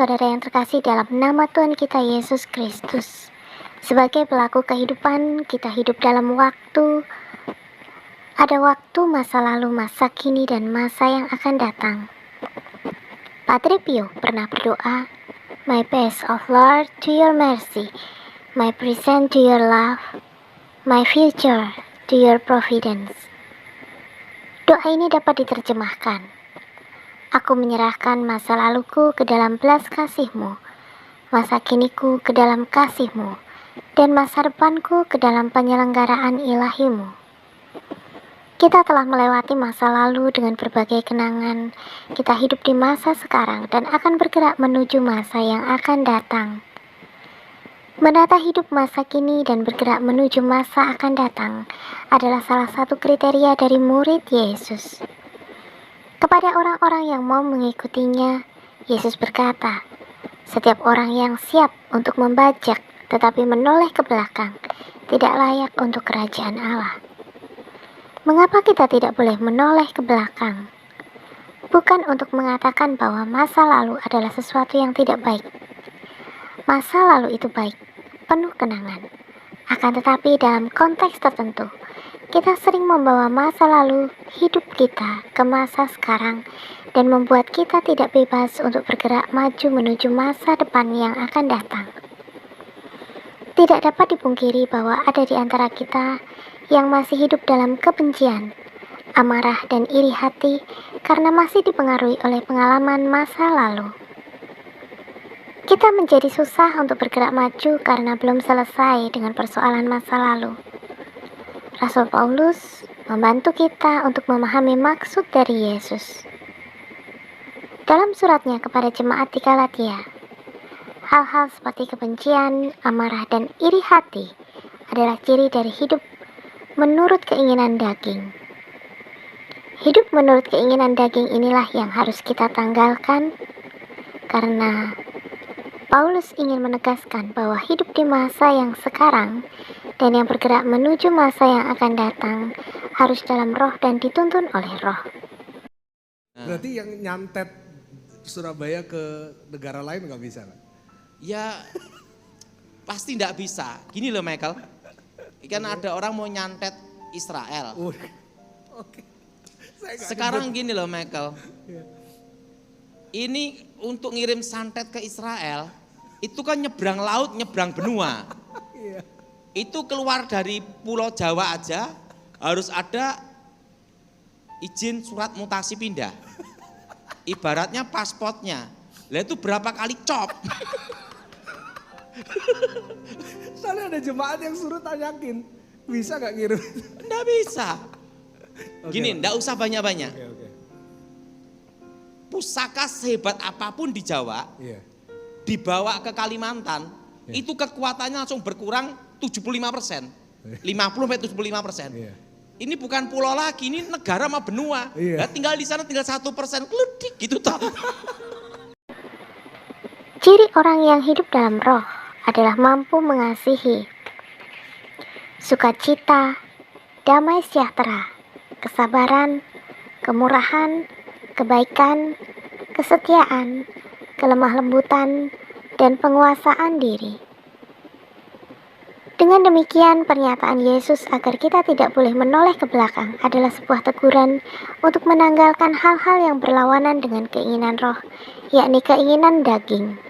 saudara yang terkasih dalam nama Tuhan kita Yesus Kristus. Sebagai pelaku kehidupan, kita hidup dalam waktu. Ada waktu, masa lalu, masa kini, dan masa yang akan datang. Padre Pio pernah berdoa, "My best of Lord to your mercy, my present to your love, my future to your providence." Doa ini dapat diterjemahkan, aku menyerahkan masa laluku ke dalam belas kasih-Mu, masa kiniku ke dalam kasih-Mu, dan masa depanku ke dalam penyelenggaraan ilahi-Mu. Kita telah melewati masa lalu dengan berbagai kenangan. Kita hidup di masa sekarang dan akan bergerak menuju masa yang akan datang. Menata hidup masa kini dan bergerak menuju masa akan datang adalah salah satu kriteria dari murid Yesus. Kepada orang-orang yang mau mengikutinya, Yesus berkata, setiap orang yang siap untuk membajak tetapi menoleh ke belakang tidak layak untuk kerajaan Allah. Mengapa kita tidak boleh menoleh ke belakang? Bukan untuk mengatakan bahwa masa lalu adalah sesuatu yang tidak baik. Masa lalu itu baik, penuh kenangan. Akan tetapi dalam konteks tertentu, kita sering membawa masa lalu hidup kita ke masa sekarang dan membuat kita tidak bebas untuk bergerak maju menuju masa depan yang akan datang. Tidak dapat dipungkiri bahwa ada di antara kita yang masih hidup dalam kebencian, amarah, dan iri hati karena masih dipengaruhi oleh pengalaman masa lalu. Kita menjadi susah untuk bergerak maju karena belum selesai dengan persoalan masa lalu. Rasul Paulus membantu kita untuk memahami maksud dari Yesus. Dalam suratnya kepada jemaat di Galatia, hal-hal seperti kebencian, amarah, dan iri hati adalah ciri dari hidup menurut keinginan daging. Hidup menurut keinginan daging inilah yang harus kita tanggalkan, karena Paulus ingin menegaskan bahwa hidup di masa yang sekarang dan yang bergerak menuju masa yang akan datang harus dalam roh dan dituntun oleh roh. Berarti yang nyantet Surabaya ke negara lain nggak bisa, Pak? Ya pasti nggak bisa. Gini loh Michael, kan ada orang mau nyantet Israel. Oke. Sekarang gini loh Michael, ini untuk ngirim santet ke Israel, itu kan nyebrang laut, nyebrang benua. Itu keluar dari Pulau Jawa aja harus ada izin surat mutasi pindah. Ibaratnya pasportnya. Lah itu berapa kali cop. Soalnya ada jemaat yang suruh tanyakin, bisa gak ngirim? Nggak bisa. Gini, nggak usah banyak-banyak. Pusaka sehebat apapun di Jawa, dibawa ke Kalimantan, itu kekuatannya langsung berkurang 75%, 50-75%. Ini bukan pulau lagi, ini negara sama benua. Nah, tinggal di sana tinggal 1%, kledik gitu toh. Ciri orang yang hidup dalam roh adalah mampu mengasihi, sukacita, damai sejahtera, kesabaran, kemurahan, kebaikan, kesetiaan, kelemah lembutan, dan penguasaan diri. Dengan demikian, pernyataan Yesus agar kita tidak boleh menoleh ke belakang adalah sebuah teguran untuk menanggalkan hal-hal yang berlawanan dengan keinginan roh, yakni keinginan daging.